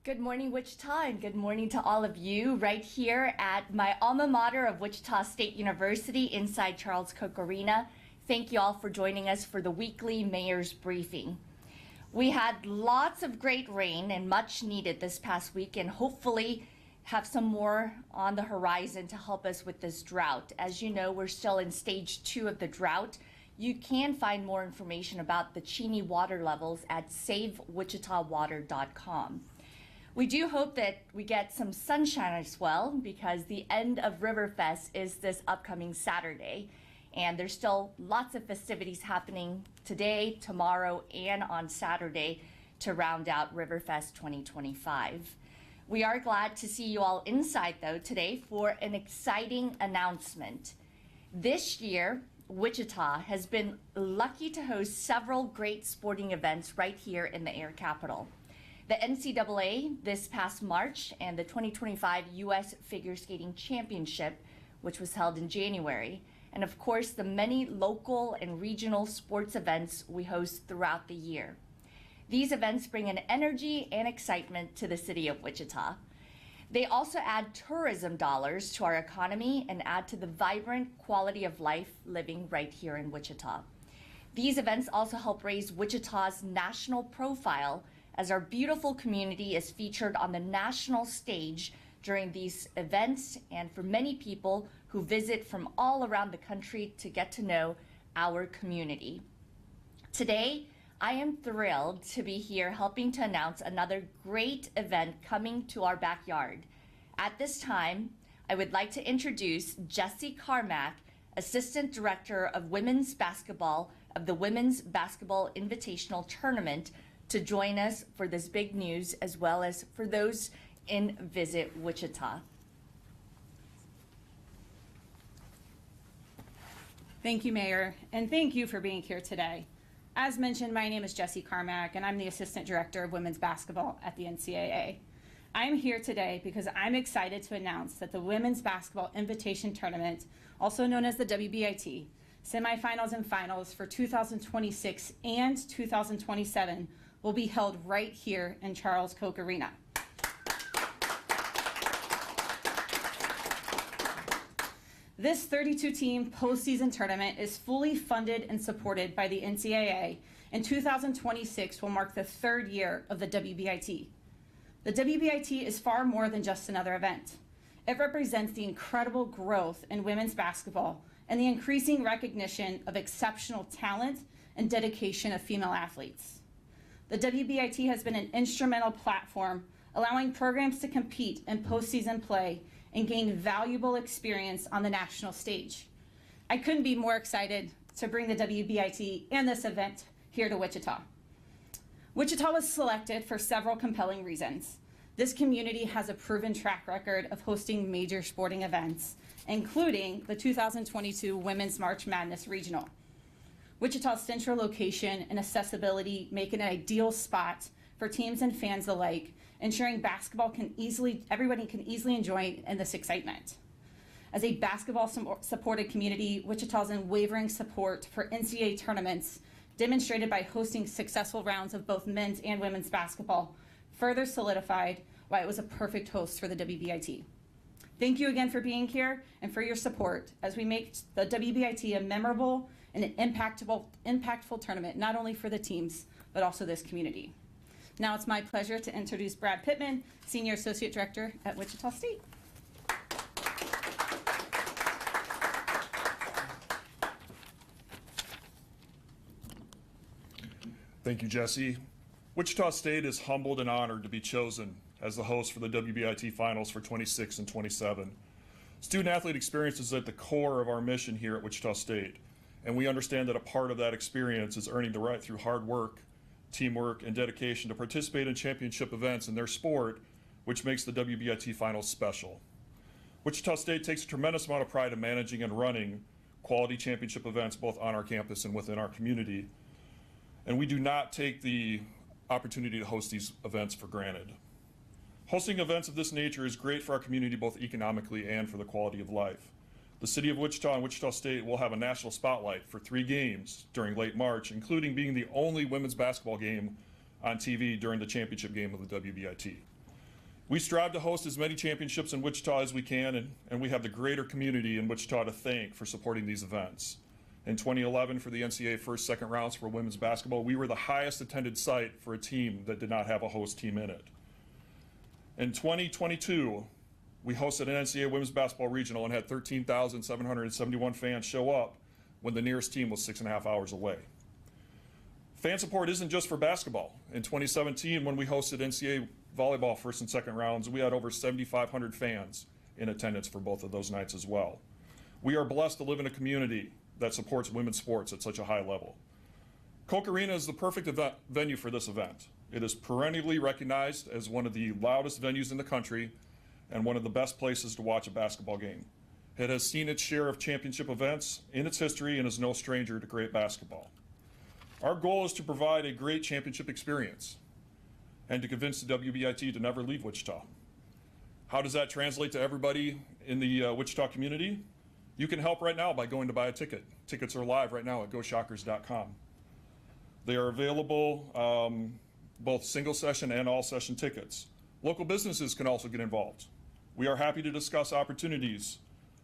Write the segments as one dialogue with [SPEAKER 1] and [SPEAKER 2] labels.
[SPEAKER 1] Good morning, Wichita, and good morning to all of you right here at my alma mater of Wichita State University inside Charles Koch Arena. Thank you all for joining us for the weekly Mayor's Briefing. We had lots of great rain and much needed this past week, and hopefully have some more on the horizon to help us with this drought. As you know, we're still in stage 2 of the drought. You can find more information about the Cheney water levels at savewichitawater.com. We do hope that we get some sunshine as well, because the end of Riverfest is this upcoming Saturday, and there's still lots of festivities happening today, tomorrow, and on Saturday to round out Riverfest 2025. We are glad to see you all inside though today for an exciting announcement. This year, Wichita has been lucky to host several great sporting events right here in the Air Capital. The NCAA this past March and the 2025 U.S. Figure Skating Championship, which was held in January, and of course the many local and regional sports events we host throughout the year. These events bring an energy and excitement to the city of Wichita. They also add tourism dollars to our economy and add to the vibrant quality of life living right here in Wichita. These events also help raise Wichita's national profile, as our beautiful community is featured on the national stage during these events, and for many people who visit from all around the country to get to know our community. Today, I am thrilled to be here helping to announce another great event coming to our backyard. At this time, I would like to introduce Jessie Carmack, Assistant Director of Women's Basketball of the Women's Basketball Invitational Tournament, to join us for this big news, as well as for those in Visit Wichita.
[SPEAKER 2] Thank you, Mayor, and thank you for being here today. As mentioned, my name is Jessie Carmack, and I'm the Assistant Director of Women's Basketball at the NCAA. I'm here today because I'm excited to announce that the Women's Basketball Invitation Tournament, also known as the WBIT, semifinals and finals for 2026 and 2027 will be held right here in Charles Koch Arena. This 32-team postseason tournament is fully funded and supported by the NCAA, and 2026 will mark the 3rd year of the WBIT. The WBIT is far more than just another event. It represents the incredible growth in women's basketball and the increasing recognition of exceptional talent and dedication of female athletes. The WBIT has been an instrumental platform, allowing programs to compete in postseason play and gain valuable experience on the national stage. I couldn't be more excited to bring the WBIT and this event here to Wichita. Wichita was selected for several compelling reasons. This community has a proven track record of hosting major sporting events, including the 2022 Women's March Madness Regional. Wichita's central location and accessibility make it an ideal spot for teams and fans alike, ensuring everybody can easily enjoy in this excitement. As a basketball supported community, Wichita's unwavering support for NCAA tournaments, demonstrated by hosting successful rounds of both men's and women's basketball, further solidified why it was a perfect host for the WBIT. Thank you again for being here and for your support as we make the WBIT a memorable and an impactful tournament, not only for the teams, but also this community. Now it's my pleasure to introduce Brad Pittman, Senior Associate Director at Wichita State.
[SPEAKER 3] Thank you, Jessie. Wichita State is humbled and honored to be chosen as the host for the WBIT Finals for 26 and 27. Student-athlete experience is at the core of our mission here at Wichita State, and we understand that a part of that experience is earning the right through hard work, teamwork, and dedication to participate in championship events in their sport, which makes the WBIT Finals special. Wichita State takes a tremendous amount of pride in managing and running quality championship events both on our campus and within our community, and we do not take the opportunity to host these events for granted. Hosting events of this nature is great for our community both economically and for the quality of life. The City of Wichita and Wichita State will have a national spotlight for 3 games during late March, including being the only women's basketball game on TV during the championship game of the WBIT. We strive to host as many championships in Wichita as we can, and we have the greater community in Wichita to thank for supporting these events. In 2011, for the NCAA first, second rounds for women's basketball, we were the highest attended site for a team that did not have a host team in it. In 2022, we hosted an NCAA women's basketball regional and had 13,771 fans show up when the nearest team was 6.5 hours away. Fan support isn't just for basketball. In 2017, when we hosted NCAA volleyball first and second rounds, we had over 7,500 fans in attendance for both of those nights as well. We are blessed to live in a community that supports women's sports at such a high level. Koch Arena is the perfect venue for this event. It is perennially recognized as one of the loudest venues in the country and one of the best places to watch a basketball game. It has seen its share of championship events in its history and is no stranger to great basketball. Our goal is to provide a great championship experience and to convince the WBIT to never leave Wichita. How does that translate to everybody in the Wichita community? You can help right now by going to buy a ticket. Tickets are live right now at GoShockers.com. They are available both single session and all session tickets. Local businesses can also get involved. We are happy to discuss opportunities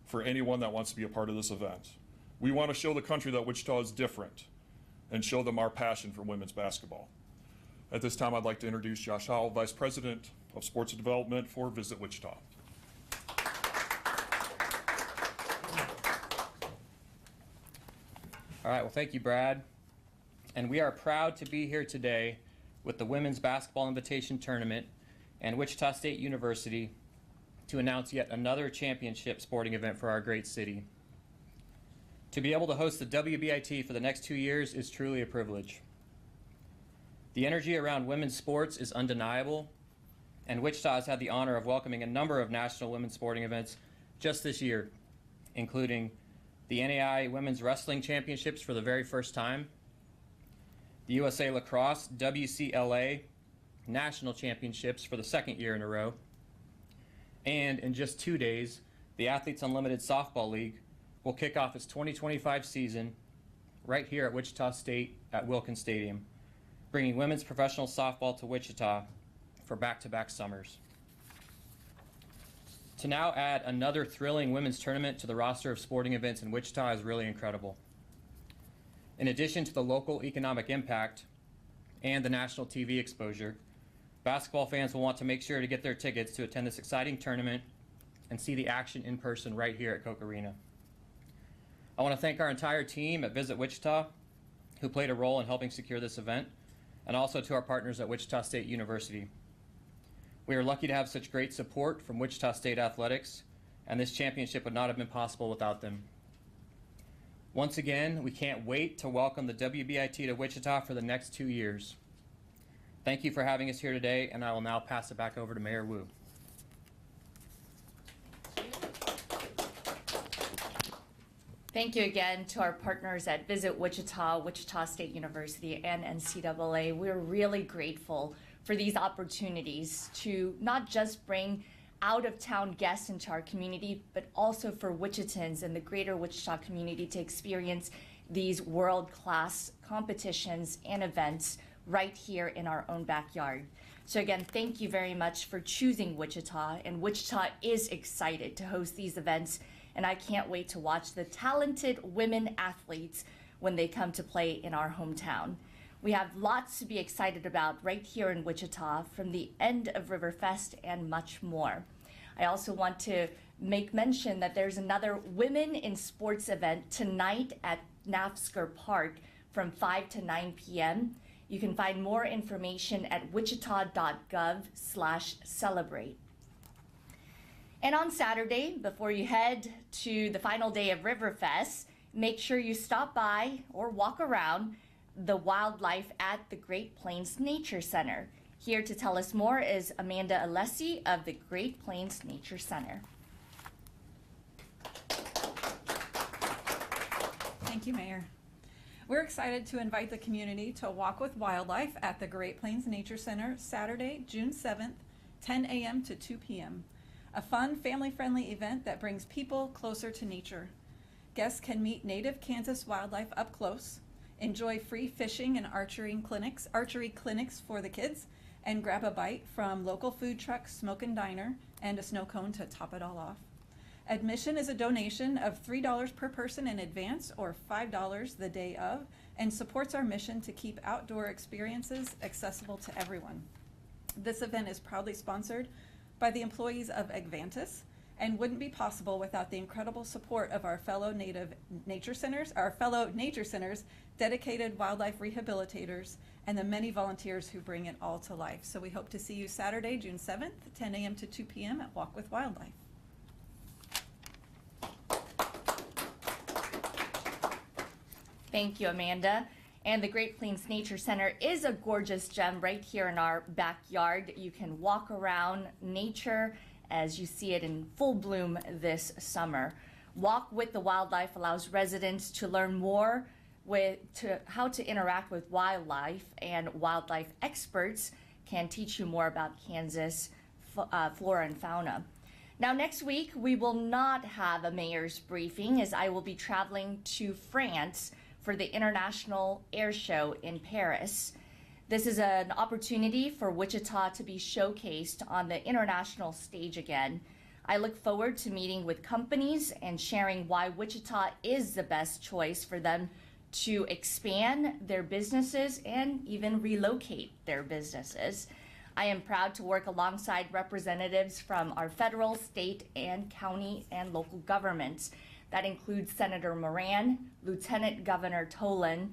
[SPEAKER 3] for anyone that wants to be a part of this event. We want to show the country that Wichita is different and show them our passion for women's basketball. At this time, I'd like to introduce Josh Howell, Vice President of Sports Development for Visit Wichita.
[SPEAKER 4] All right, well, thank you, Brad. And we are proud to be here today with the Women's Basketball Invitation Tournament and Wichita State University to announce yet another championship sporting event for our great city. To be able to host the WBIT for the next 2 years is truly a privilege. The energy around women's sports is undeniable, and Wichita has had the honor of welcoming a number of national women's sporting events just this year, including the NAI Women's Wrestling Championships for the very first time, the USA Lacrosse WCLA National Championships for the second year in a row, and in just 2 days, the Athletes Unlimited Softball League will kick off its 2025 season right here at Wichita State at Wilkins Stadium, bringing women's professional softball to Wichita for back-to-back summers. To now add another thrilling women's tournament to the roster of sporting events in Wichita is really incredible. In addition to the local economic impact and the national TV exposure, basketball fans will want to make sure to get their tickets to attend this exciting tournament and see the action in person right here at Koch Arena. I want to thank our entire team at Visit Wichita who played a role in helping secure this event, and also to our partners at Wichita State University. We are lucky to have such great support from Wichita State Athletics, and this championship would not have been possible without them. Once again, we can't wait to welcome the WBIT to Wichita for the next 2 years. Thank you for having us here today, and I will now pass it back over to Mayor Wu.
[SPEAKER 1] Thank you again to our partners at Visit Wichita, Wichita State University, and NCAA. We're really grateful for these opportunities to not just bring out-of-town guests into our community, but also for Wichitans and the greater Wichita community to experience these world-class competitions and events right here in our own backyard. So again, thank you very much for choosing Wichita, and Wichita is excited to host these events, and I can't wait to watch the talented women athletes when they come to play in our hometown. We have lots to be excited about right here in Wichita, from the end of Riverfest and much more. I also want to make mention that there's another Women in Sports event tonight at Nafsker Park from 5 to 9 p.m. You can find more information at wichita.gov/celebrate. And on Saturday, before you head to the final day of Riverfest, make sure you stop by or walk around the wildlife at the Great Plains Nature Center. Here to tell us more is Amanda Alessi of the Great Plains Nature Center.
[SPEAKER 5] Thank you, Mayor. We're excited to invite the community to walk with wildlife at the Great Plains Nature Center Saturday, June 7th, 10 a.m. to 2 p.m. A fun, family-friendly event that brings people closer to nature. Guests can meet native Kansas wildlife up close, enjoy free fishing and archery clinics for the kids, and grab a bite from local food truck Smoke and Diner and a snow cone to top it all off. Admission is a donation of $3 per person in advance or $5 the day of, and supports our mission to keep outdoor experiences accessible to everyone. This event is proudly sponsored by the employees of Advantis and wouldn't be possible without the incredible support of our fellow nature centers, dedicated wildlife rehabilitators, and the many volunteers who bring it all to life. So we hope to see you Saturday, June 7th, 10 a.m. to 2 p.m. at Walk with Wildlife.
[SPEAKER 1] Thank you, Amanda. And the Great Plains Nature Center is a gorgeous gem right here in our backyard. You can walk around nature as you see it in full bloom this summer. Walk with the Wildlife allows residents to learn more how to interact with wildlife, and wildlife experts can teach you more about Kansas flora and fauna. Now, next week, we will not have a mayor's briefing as I will be traveling to France for the International Air Show in Paris. This is an opportunity for Wichita to be showcased on the international stage again. I look forward to meeting with companies and sharing why Wichita is the best choice for them to expand their businesses and even relocate their businesses. I am proud to work alongside representatives from our federal, state, and county and local governments. That includes Senator Moran, Lieutenant Governor Tolan,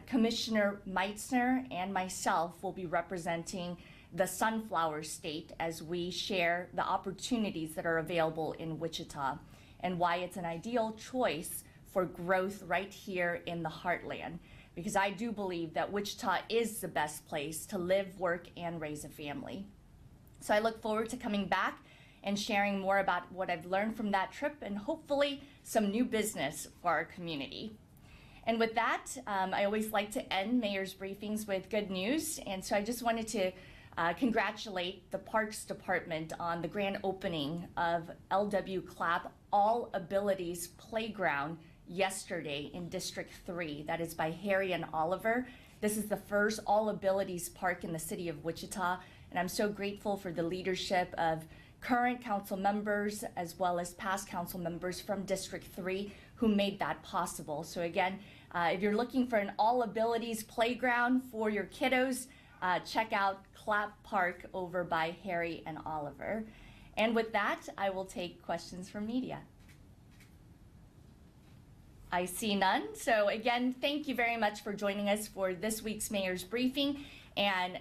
[SPEAKER 1] Commissioner Meitzner, and myself will be representing the Sunflower State as we share the opportunities that are available in Wichita and why it's an ideal choice for growth right here in the heartland. Because I do believe that Wichita is the best place to live, work, and raise a family. So I look forward to coming back and sharing more about what I've learned from that trip and hopefully some new business for our community. And with that, I always like to end mayor's briefings with good news. And so I just wanted to congratulate the Parks Department on the grand opening of LW Clapp All Abilities Playground yesterday in District 3. That is by Harry and Oliver. This is the first All Abilities Park in the city of Wichita. And I'm so grateful for the leadership of current council members as well as past council members from District 3 who made that possible. So again, if you're looking for an all abilities playground for your kiddos, check out Clapp Park over by Harry and Oliver. And with that, I will take questions from media. I see none. So again, thank you very much for joining us for this week's mayor's briefing. And